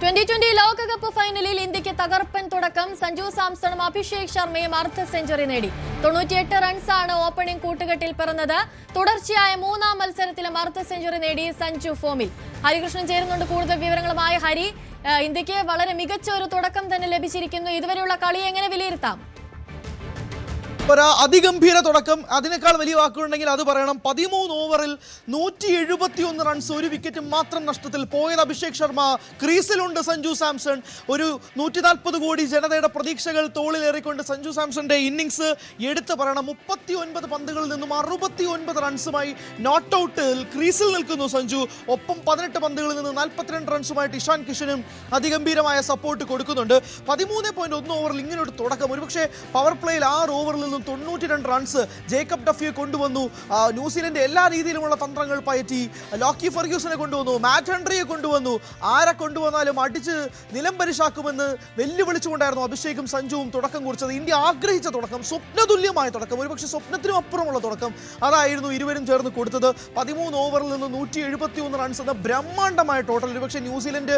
2020 ലോകകപ്പ് ഫൈനലിൽ ഇന്ത്യക്ക് തകർപ്പൻ തുടക്കം. സഞ്ജു സാംസണും അഭിഷേക് ശർമ്മയും അർദ്ധ സെഞ്ചുറി നേടി. 98 റൺസാണ് ഓപ്പണിംഗ് കൂട്ടുകെട്ടിൽ പിറന്നത്. തുടർച്ചയായ മൂന്നാം മത്സരത്തിലും അർദ്ധ സെഞ്ചുറി നേടി സഞ്ജു ഫോമിൽ. ഹരികൃഷ്ണൻ ചേരുന്നുണ്ട് കൂടുതൽ വിവരങ്ങളുമായി. ഹരി, ഇന്ത്യക്ക് വളരെ മികച്ച ഒരു തുടക്കം തന്നെ ലഭിച്ചിരിക്കുന്നു. ഇതുവരെയുള്ള കളി എങ്ങനെ വിലയിരുത്താം? അതിഗംഭീര തുടക്കം. അതിനേക്കാൾ വലിയ വാക്കുകളുണ്ടെങ്കിൽ അത് പറയണം. 13 ഓവറിൽ 171 റൺസ്, ഒരു വിക്കറ്റ് മാത്രം നഷ്ടത്തിൽ പോയത് അഭിഷേക് ശർമ്മ. ക്രീസിലുണ്ട് സഞ്ജു സാംസൺ. ഒരു 140 കോടി ജനതയുടെ പ്രതീക്ഷകൾ തോളിലേറിക്കൊണ്ട് സഞ്ജു സാംസന്റെ ഇന്നിംഗ്സ് എടുത്തു പറയണം. 39 പന്തുകളിൽ നിന്നും 69 റൺസുമായി നോട്ട് ഔട്ടിൽ ക്രീസിൽ നിൽക്കുന്നു സഞ്ജു. ഒപ്പം 18 പന്തുകളിൽ നിന്ന് 42 റൺസുമായിട്ട് ഇഷാൻ കിഷനും അതിഗംഭീരമായ സപ്പോർട്ട് കൊടുക്കുന്നുണ്ട്. 13.1 ഓവറിൽ ഇങ്ങനെ ഒരു തുടക്കം. ഒരുപക്ഷെ പവർ പ്ലേയിൽ 6 ഓവറിൽ 92 റൺസ് ജേക്കബ് ഡഫിയെ കൊണ്ടുവന്നു. ന്യൂസിലൻഡ് എല്ലാ രീതിയിലുമുള്ള തന്ത്രങ്ങൾ പയറ്റി. ലോക്കി ഫെർഗ്യൂസനെ കൊണ്ടുവന്നു, മാറ്റ് ഹെൻറിയെ കൊണ്ടുവന്നു. ആരെ കൊണ്ടുവന്നാലും അടിച്ച് നിലംപരിശാക്കുമെന്ന് വെല്ലുവിളിച്ചുകൊണ്ടായിരുന്നു അഭിഷേകും സഞ്ജുവും തുടക്കം കുറിച്ചത്. ഇന്ത്യ ആഗ്രഹിച്ച തുടക്കം, സ്വപ്നതുല്യമായ തുടക്കം, ഒരുപക്ഷെ സ്വപ്നത്തിനും അപ്പുറമുള്ള തുടക്കം അതായിരുന്നു ഇരുവരും ചേർന്ന് കൊടുത്തത്. 13 ഓവറിൽ നിന്ന് 171 റൺസ് എന്ന ബ്രഹ്മാണ്ഡമായ ടോട്ടൽ. ഒരുപക്ഷെ ന്യൂസിലൻഡ്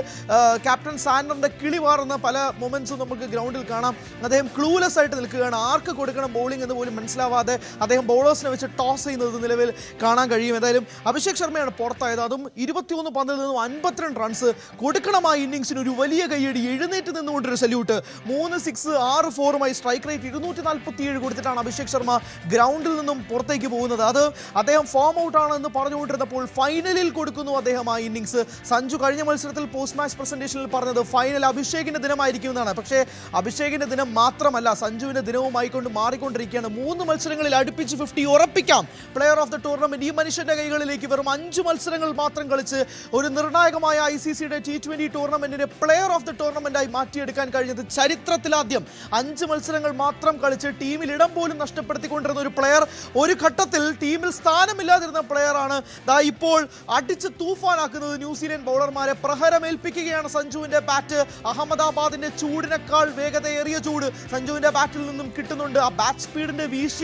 ക്യാപ്റ്റൻ സാൻഡറിന്റെ കിളി വാറുന്ന പല മൊമെന്റ്സും നമുക്ക് ഗ്രൗണ്ടിൽ കാണാം. അദ്ദേഹം ക്ലൂലെസ് ആയിട്ട് നിൽക്കുകയാണ്. ആർക്ക് കൊടുക്കണം ബോളിംഗ് എന്ന് പോലും മനസ്സിലാവാതെ അദ്ദേഹം ബൗളേഴ്സിനെ വെച്ച് ടോസ് ചെയ്യുന്നത് നിലവിൽ കാണാൻ കഴിയും. ഏതായാലും അഭിഷേക് ശർമ്മയാണ് പുറത്തായത്. അതും 21 പന്തിൽ നിന്നും 52 റൺസ്. കൊടുക്കണമായ ഇന്നിംഗ്സിന് ഒരു വലിയ കൈയടി. എഴുന്നേറ്റ് നിന്നുകൊണ്ടൊരു സല്യൂട്ട്. 3 6 6 4മായി സ്ട്രൈക്ക് റേറ്റ് 247 കൊടുത്തിട്ടാണ് അഭിഷേക് ശർമ്മ ഗ്രൗണ്ടിൽ നിന്നും പുറത്തേക്ക് പോകുന്നത്. അത് അദ്ദേഹം ഫോം ഔട്ട് ആണെന്ന് പറഞ്ഞുകൊണ്ടിരുന്നപ്പോൾ ഫൈനലിൽ കൊടുക്കുന്നു അദ്ദേഹം ആ ഇന്നിംഗ്സ്. സഞ്ജു കഴിഞ്ഞ മത്സരത്തിൽ പോസ്റ്റ് മാച്ച് പ്രസന്റേഷനിൽ പറഞ്ഞത് ഫൈനൽ അഭിഷേകിന്റെ ദിനമായിരിക്കും എന്നാണ്. പക്ഷേ അഭിഷേകിന്റെ ദിനം മാത്രമല്ല, സഞ്ജുവിന്റെ ദിനവുമായിക്കൊണ്ട് മാറിക്കൊണ്ടിരിക്കുകയാണ്. 3 മത്സരങ്ങളിൽ അടുപ്പിച്ച് 50 ഉറപ്പിക്കാം. പ്ലെയർ ഓഫ് ദ ടൂർണമെന്റ് ഈ മനുഷ്യന്റെ കൈകളിലേക്ക്. വെറും 5 മത്സരങ്ങൾ മാത്രം കളിച്ച് ഒരു നിർണായകമായ ICCയുടെ T20 ടൂർണമെന്റിനെ പ്ലെയർ ഓഫ് ദ ടൂർണമെന്റായി മാറ്റിയെടുക്കാൻ കഴിഞ്ഞത് ചരിത്രത്തിലാദ്യം. 5 മത്സരങ്ങൾ മാത്രം കളിച്ച് ടീമിൽ ഇടം പോലും നഷ്ടപ്പെടുത്തിക്കൊണ്ടിരുന്ന ഒരു പ്ലെയർ, ഒരു ഘട്ടത്തിൽ ടീമിൽ സ്ഥാനമില്ലാതിരുന്ന പ്ലെയർ ആണ് ദാ ഇപ്പോൾ അടിച്ച് തൂഫാനാക്കുന്നത് ന്യൂസിലൻഡ് ബൗളർമാരെ. പ്രഹരമേൽപ്പിക്കുകയാണ് സഞ്ജുവിന്റെ ബാറ്റ്. അഹമ്മദാബാദിന്റെ ചൂടിനേക്കാൾ വേഗതയേറിയ ചൂട് സഞ്ജുവിന്റെ ബാറ്റിൽ നിന്നും കിട്ടുന്നുണ്ട്. ആ ബാറ്റ് സ്പീഡിന്റെ വീശിയ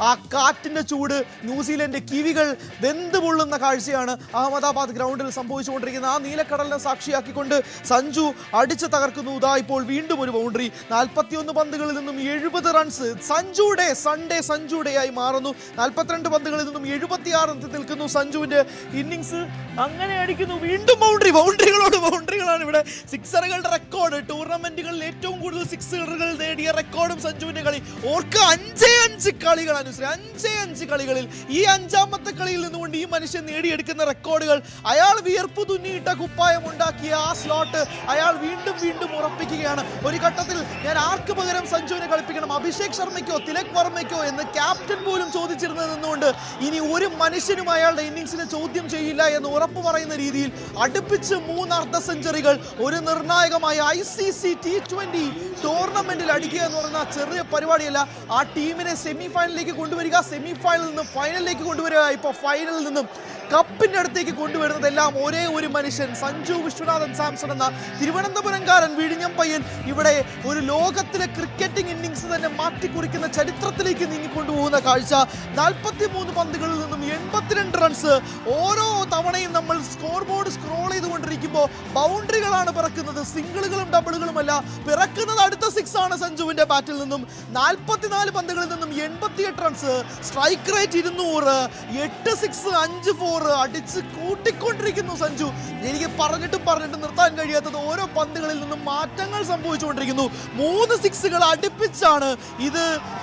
ആ കാറ്റിന്റെ ചൂട് ന്യൂസിലൻഡ് കിവികൾ വെന്ത് പൊള്ളുന്ന കാഴ്ചയാണ് അഹമ്മദാബാദ് ഗ്രൗണ്ടിൽ സംഭവിച്ചുകൊണ്ടിരിക്കുന്നത്. ആ നീലക്കടലിനെ സാക്ഷിയാക്കിക്കൊണ്ട് സഞ്ജു അടിച്ച് തകർക്കുന്നു. ഇതാ ഇപ്പോൾ വീണ്ടും ഒരു ബൗണ്ടറി. 41 പന്തുകളിൽ നിന്നും 70 റൺസ്. സഞ്ജുയുടെ സൺഡേ സഞ്ജുഡേ ആയി മാറുന്നു. 42 പന്തുകളിൽ നിന്നും 76 റൺസ് നിൽക്കുന്നു സഞ്ജുവിന്റെ ഇന്നിംഗ്സ്. അങ്ങനെ അടിക്കുന്നു വീണ്ടും ബൗണ്ടറി. ബൗണ്ടറികളോട് ബൗണ്ടറികളാണ് ഇവിടെ. സിക്സറുകളുടെ റെക്കോർഡ്, ടൂർണമെന്റുകളിൽ ഏറ്റവും കൂടുതൽ സിക്സറുകൾ നേടിയ റെക്കോർഡും സഞ്ജുവിന്റെ കളി. ഓർക്ക് 5 കളികളാണ്. 5 കളികളിൽ ഈ 5ാമത്തെ കളിയിൽ നിന്നുകൊണ്ട് ഈ മനുഷ്യൻ നേടിയെടുക്കുന്ന റെക്കോർഡുകൾ, അയാൾ വിയർപ്പ് തുന്നിയിട്ട കുപ്പായം ഉണ്ടാക്കിയ ആ സ്ലോട്ട് അയാൾ വീണ്ടും വീണ്ടും ഉറപ്പിക്കുകയാണ്. ഒരു ഘട്ടത്തിൽ ഞാൻ ആർക്ക് പകരം സഞ്ജുവിനെ കളിപ്പിക്കണം, അഭിഷേക് ശർമ്മയ്ക്കോ തിലക് വർമ്മയ്ക്കോ എന്ന് ക്യാപ്റ്റൻ പോലും ചോദിച്ചിരുന്നത് നിന്നുകൊണ്ട് ഇനി ഒരു മനുഷ്യനും അയാളുടെ ഇന്നിംഗ്സിനെ ചോദ്യം ചെയ്യില്ല എന്ന് ഉറപ്പ് പറയുന്ന രീതിയിൽ അടുപ്പിച്ച് 3 അർദ്ധ സെഞ്ചുറികൾ ഒരു നിർണായകമായ ICC T20 ടൂർണമെന്റിൽ അടിക്കുക എന്ന് പറയുന്ന ചെറിയ പരിപാടിയല്ല. ആ ടീമിനെ സെമി ഫൈനലിലേക്ക് കൊണ്ടുവരിക, സെമി ഫൈനലിൽ നിന്ന് ഫൈനലിലേക്ക് കൊണ്ടുവരിക, ഇപ്പോൾ ഫൈനലിൽ നിന്നും കപ്പിന്റെ അടുത്തേക്ക് കൊണ്ടുവരുന്നതെല്ലാം ഒരേ ഒരു മനുഷ്യൻ, സഞ്ജു വിശ്വനാഥൻ സാംസൺ എന്ന തിരുവനന്തപുരംകാരൻ, വിഴിഞ്ഞം പയ്യൻ. ഇവിടെ ഒരു ലോകത്തിലെ ക്രിക്കറ്റിംഗ് ഇന്നിംഗ്സ് തന്നെ മാറ്റിക്കുറിക്കുന്ന ചരിത്രത്തിലേക്ക് നീങ്ങിക്കൊണ്ടുപോകുന്ന കാഴ്ച. 43 പന്തുകളിൽ നിന്നും 82 റൺസ്. ഓരോ തവണയും നമ്മൾ സ്കോർ ബോർഡ് സ്ക്രോൾ ചെയ്തുകൊണ്ടിരിക്കുമ്പോൾ ബൗണ്ടറികളാണ് പിറക്കുന്നത്, സിംഗിളുകളും ഡബിളുകളുമല്ല. പിറക്കുന്നത് അടുത്ത 6 ആണ് സഞ്ജുവിന്റെ ബാറ്റിൽ നിന്നും. 44 പന്തുകളിൽ നിന്നും 88 റൺസ്. Strike rate 200. 8 6 5 4 അടിച്ച് കൂട്ടിക്കൊണ്ടിരിക്കുന്നു സഞ്ജു. എനിക്ക് പറഞ്ഞിട്ട് നിർത്താൻ കഴിയാത്തത് ഓരോ പന്തുകളിൽ നിന്നും മാറ്റങ്ങൾ സംഭവിച്ചുകൊണ്ടിരിക്കുന്നു. 3 സിക്സുകൾ അടുപ്പിച്ചാണ്.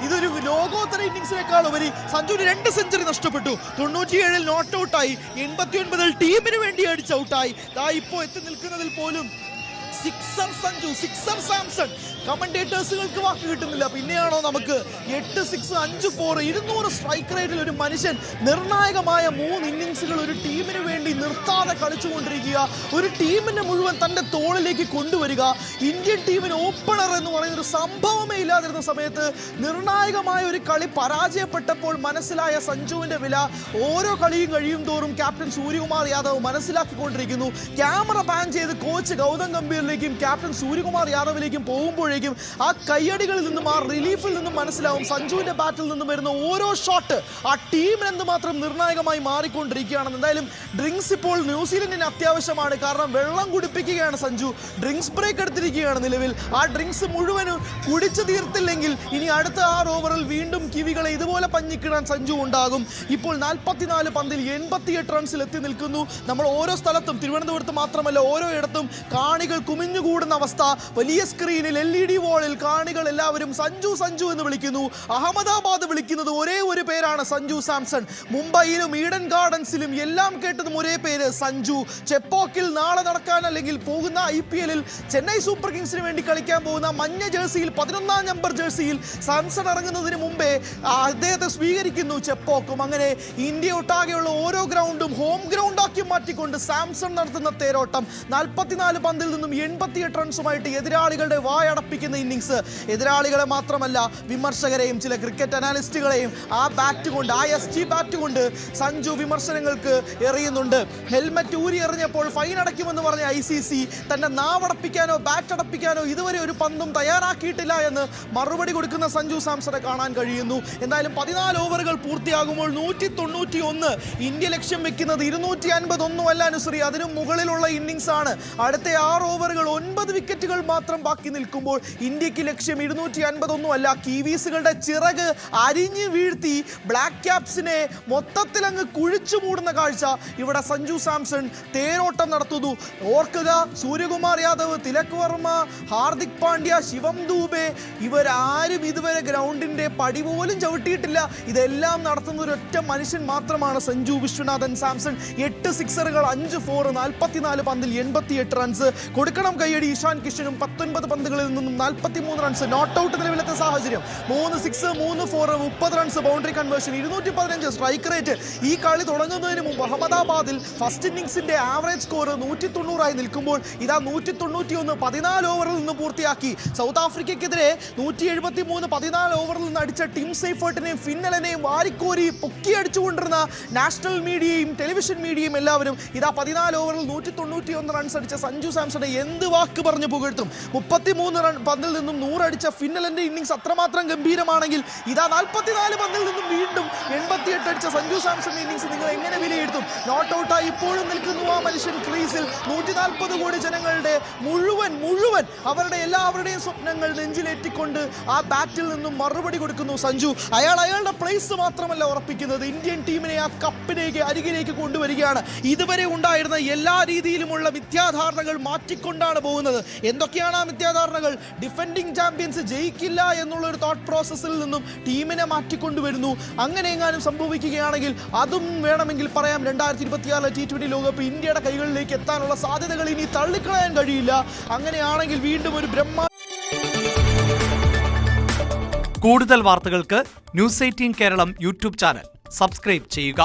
ഇതൊരു ലോകോത്തര ഇന്നിംഗ്സിനേക്കാൾ ഉപരി സഞ്ജുവിന് 2 സെഞ്ചുറി നഷ്ടപ്പെട്ടു. 97 നോട്ട് ഔട്ടായി, 89 ടീമിന് വേണ്ടി അടിച്ച് ഔട്ടായി. ഇപ്പോൾ എത്തി നിൽക്കുന്നതിൽ പോലും സിക്സർ സഞ്ജു, സിക്സർ സാംസൺ. കമന്റേറ്റേഴ്സുകൾക്ക് വാക്ക് കിട്ടുന്നില്ല. പിന്നെയാണോ നമുക്ക് 8 6 5 4 200 സ്ട്രൈക്ക് റേറ്റിൽ ഒരു മനുഷ്യൻ നിർണായകമായ 3 ഇന്നിംഗ്സുകൾ ഒരു ടീമിന് വേണ്ടി നിർത്താതെ കളിച്ചുകൊണ്ടിരിക്കുക. ഒരു ടീമിനെ മുഴുവൻ തൻ്റെ തോളിലേക്ക് കൊണ്ടുവരിക. ഇന്ത്യൻ ടീമിന് ഓപ്പണർ എന്ന് പറയുന്ന ഒരു സംഭവമേ ഇല്ലാതിരുന്ന സമയത്ത് നിർണായകമായ ഒരു കളി പരാജയപ്പെട്ടപ്പോൾ മനസ്സിലായ സഞ്ജുവിന്റെ വില ഓരോ കളിയും കഴിയും തോറും ക്യാപ്റ്റൻ സൂര്യകുമാർ യാദവ് മനസ്സിലാക്കിക്കൊണ്ടിരിക്കുന്നു. ക്യാമറ പാൻ ചെയ്ത് കോച്ച് ഗൗതം ഗംഭീറിലേക്ക് യാദവിലേക്കും ക്യാപ്റ്റൻ സൂര്യകുമാർ യാദവിലേക്കും പോകുമ്പോഴേക്കും ആ കയ്യടികളിൽ നിന്നും ആ റിലീഫിൽ നിന്നും മനസ്സിലാവും സഞ്ജുവിന്റെ ബാറ്റിൽ നിന്നും വരുന്ന ഓരോ ഷോട്ട് ആ ടീമിന് എന്തുമാത്രം നിർണായകമായി മാറിക്കൊണ്ടിരിക്കുകയാണെന്ന്. എന്തായാലും ഡ്രിങ്ക്സ് ഇപ്പോൾ ന്യൂസിലൻഡിന് അത്യാവശ്യമാണ്. കാരണം വെള്ളം കുടിപ്പിക്കുകയാണ് സഞ്ജു. ഡ്രിങ്ക്സ് ബ്രേക്ക് എടുത്തിരിക്കുകയാണ് നിലവിൽ. ആ ഡ്രിങ്ക്സ് മുഴുവനും കുടിച്ചു തീർത്തില്ലെങ്കിൽ ഇനി അടുത്ത 6 ഓവറിൽ വീണ്ടും കിവികളെ ഇതുപോലെ പഞ്ഞിക്കിടാൻ സഞ്ജു ഉണ്ടാകും. ഇപ്പോൾ 44 പന്തിൽ 88 റൺസിൽ എത്തി നിൽക്കുന്നു. നമ്മൾ ഓരോ സ്ഥലത്തും, തിരുവനന്തപുരത്ത് മാത്രമല്ല ഓരോ ഇടത്തും കാണികൾ കുമിഞ്ഞുകൂടുന്ന അവസ്ഥ. വലിയ സ്ക്രീനിൽ LED വാളിൽ കാണികൾ എല്ലാവരും സഞ്ജു സഞ്ജു എന്ന് വിളിക്കുന്നു. അഹമ്മദാബാദ് വിളിക്കുന്നത് ഒരേ ഒരു പേരാണ്, സഞ്ജു സാംസൺ. മുംബൈയിലും ഈഡൻ ഗാർഡൻസിലും എല്ലാം കേട്ടതും ഒരേ പേര്, സഞ്ജു. ചെപ്പോക്കിൽ നാളെ നടക്കാൻ അല്ലെങ്കിൽ പോകുന്ന IPL-ൽ ചെന്നൈ സൂപ്പർ കിങ്സിന് വേണ്ടി കളിക്കാൻ പോകുന്ന മഞ്ഞ ജേഴ്സിയിൽ 11ാം നമ്പർ ജേഴ്സിയിൽ സാംസൺ ഇറങ്ങുന്നതിന് മുമ്പേ അദ്ദേഹത്തെ സ്വീകരിക്കുന്നു ചെപ്പോക്കും. അങ്ങനെ ഇന്ത്യ ഒട്ടാകെയുള്ള ഓരോ ഗ്രൗണ്ടും ഹോം ഗ്രൗണ്ടാക്കി മാറ്റിക്കൊണ്ട് സാംസൺ നടത്തുന്ന തേരോട്ടം. 44 പന്തിൽ നിന്നും 88 റൺസുമായിട്ട് എതിരാളികളുടെ വായടപ്പിക്കുന്ന ഇന്നിങ്സ്. എതിരാളികളെ മാത്രമല്ല വിമർശകരെയും ചില ക്രിക്കറ്റ് അനാലിസ്റ്റുകളെയും ആ ബാറ്റ് കൊണ്ട്, ആ SG ബാറ്റ് കൊണ്ട് സഞ്ജു വിമർശനങ്ങൾക്ക് എറിയുന്നുണ്ട്. ഹെൽമറ്റ് ഊരി എറിഞ്ഞപ്പോൾ ഫൈൻ അടയ്ക്കുമെന്ന് പറഞ്ഞ ICC തന്റെ നാവടപ്പിക്കാനോ ബാറ്റ് അടപ്പിക്കാനോ ഇതുവരെ ഒരു പന്തും തയ്യാറാക്കിയിട്ടില്ല എന്ന് മറുപടി കൊടുക്കുന്ന സഞ്ജു സാംസണെ കാണാൻ കഴിയുന്നു. എന്തായാലും 14 ഓവറുകൾ പൂർത്തിയാകുമ്പോൾ 191. ഇന്ത്യ ലക്ഷ്യം വെക്കുന്നത് 251 അല്ല അനുശ്രീ, അതിനും മുകളിലുള്ള ഇന്നിങ്സ് ആണ്. അടുത്ത 6 ഓവറുകൾ 9 വിക്കറ്റുകൾ മാത്രം ബാക്കി നിൽക്കുമ്പോൾ ഇന്ത്യക്ക് ലക്ഷ്യം 251 അല്ല. കീവീസുകളുടെ ചിറക് അരിഞ്ഞു വീഴ്ത്തി ബ്ലാക്ക് ക്യാപ്സിനെ മൊത്തത്തിൽ അങ്ങ് കുഴിച്ചു മൂടുന്ന കാഴ്ച ഇവിടെ സഞ്ജു സാംസൺ തേരോട്ടം നടത്തുന്നു. ഓർക്കുക, സൂര്യകുമാർ യാദവ്, തിലക് വർമ്മ, ഹാർദിക് പാണ്ഡ്യ, ശിവം ദൂബെ ഇവരാരും ഇതുവരെ ഗ്രൗണ്ടിന്റെ പടി പോലും ചവിട്ടിയിട്ടില്ല. ഇതെല്ലാം നടത്തുന്ന ഒരൊറ്റ മനുഷ്യൻ മാത്രമാണ് സഞ്ജു വിശ്വനാഥൻ സാംസൺ. 8 സിക്സറുകൾ, 5 4, 44 പന്തിൽ 88 റൺസ്. കൊടുക്കണം കയ്യടി ഇഷാൻ കിഷനും. 19 പന്തുകളിൽ നിന്നും 43 റൺസ്. നോട്ട് ഔട്ട് നിലവിലത്തെ സാഹചര്യം 3 6, 3 4, 30 runs, boundary conversion, 215 strike rate. ഈ കളി തുടങ്ങുന്നതിന് മുമ്പ് അഹമ്മദാബാദിൽ ഫസ്റ്റ് ഇന്നിംഗ്സിന്റെ ആവറേജ് സ്കോർ 190 നിൽക്കുമ്പോൾ ഇതാ 191 14 ഓവറിൽ നിന്ന് പൂർത്തിയാക്കി. സൗത്ത് ആഫ്രിക്കയ്ക്കെതിരെ 173 14 ഓവറിൽ നിന്ന് അടിച്ച ടിം സെയ്ഫേർട്ടിനെയും ഫിന്നലനെയും വാരിക്കോരി പൊക്കിയടിച്ചുകൊണ്ടിരുന്ന നാഷണൽ മീഡിയയും ടെലിവിഷൻ മീഡിയയും എല്ലാവരും ഇതാ 14 ഓവറിൽ 191 റൺസ് അടിച്ച സഞ്ജു സാംസണെ എന്ത് വാക്ക് പറഞ്ഞു പുകഴ്ത്തും. 33 പന്തിൽ നിന്നും 100 അടിച്ച ഫിന്നലന്റെ ഇന്നിംഗ്സ് അത്രമാത്രം ഗംഭീരമാണെങ്കിൽ ഇതാ 44 പന്തിൽ നിന്നും വീണ്ടും 88 അടിച്ച സഞ്ജു സാംസൺ ഇന്നിംഗ്സ് നിങ്ങൾ എങ്ങനെ വിലയിരുത്തും? നോട്ട് ഔട്ടായി ഇപ്പോഴും നിൽക്കുന്നു ആ മനുഷ്യൻ ക്രീസിൽ. 140 കോടി ജനങ്ങളുടെ മുഴുവൻ അവരുടെ എല്ലാവരുടെയും സ്വപ്നങ്ങൾ നെഞ്ചിലേറ്റിക്കൊണ്ട് ആ ബാറ്റിൽ നിന്നും മറുപടി കൊടുക്കുന്നു സഞ്ജു. അയാളുടെ പ്ലേസ് മാത്രമല്ല ഉറപ്പിക്കുന്നത്, ഇന്ത്യൻ ടീമിനെ ആ കപ്പിലേക്ക് അരികിലേക്ക് കൊണ്ടുവരികയാണ്. ഇതുവരെ ഉണ്ടായിരുന്ന എല്ലാ രീതിയിലുമുള്ള മിഥ്യാധാരണകൾ മാറ്റിക്കൊണ്ടാണ് പോകുന്നത്. എന്തൊക്കെയാണ് ആ മിഥ്യാധാരണകൾ? ഡിഫെൻഡിംഗ് ചാമ്പ്യൻസ് ജയിക്കില്ല എന്നുള്ള ഒരു തോട്ട് പ്രോസസ്സിൽ നിന്നും ടീമിനെ മാറ്റിക്കൊണ്ടുവരുന്നു. അങ്ങനെ എങ്ങാനും സംഭവിക്കുകയാണെങ്കിൽ അതും വേണമെങ്കിൽ പറയാം 2026 T20 ലോകകപ്പ് ഇന്ത്യയുടെ കൈകളിലേക്ക് എത്താനുള്ള സാധ്യതകൾ ഇനി തള്ളിക്കളയാൻ കഴിയില്ല. അങ്ങനെയാണെങ്കിൽ വീണ്ടും ഒരു കൂടുതൽ വാർത്തകൾക്ക് News 18 Keralam YouTube channel subscribe ചെയ്യുക.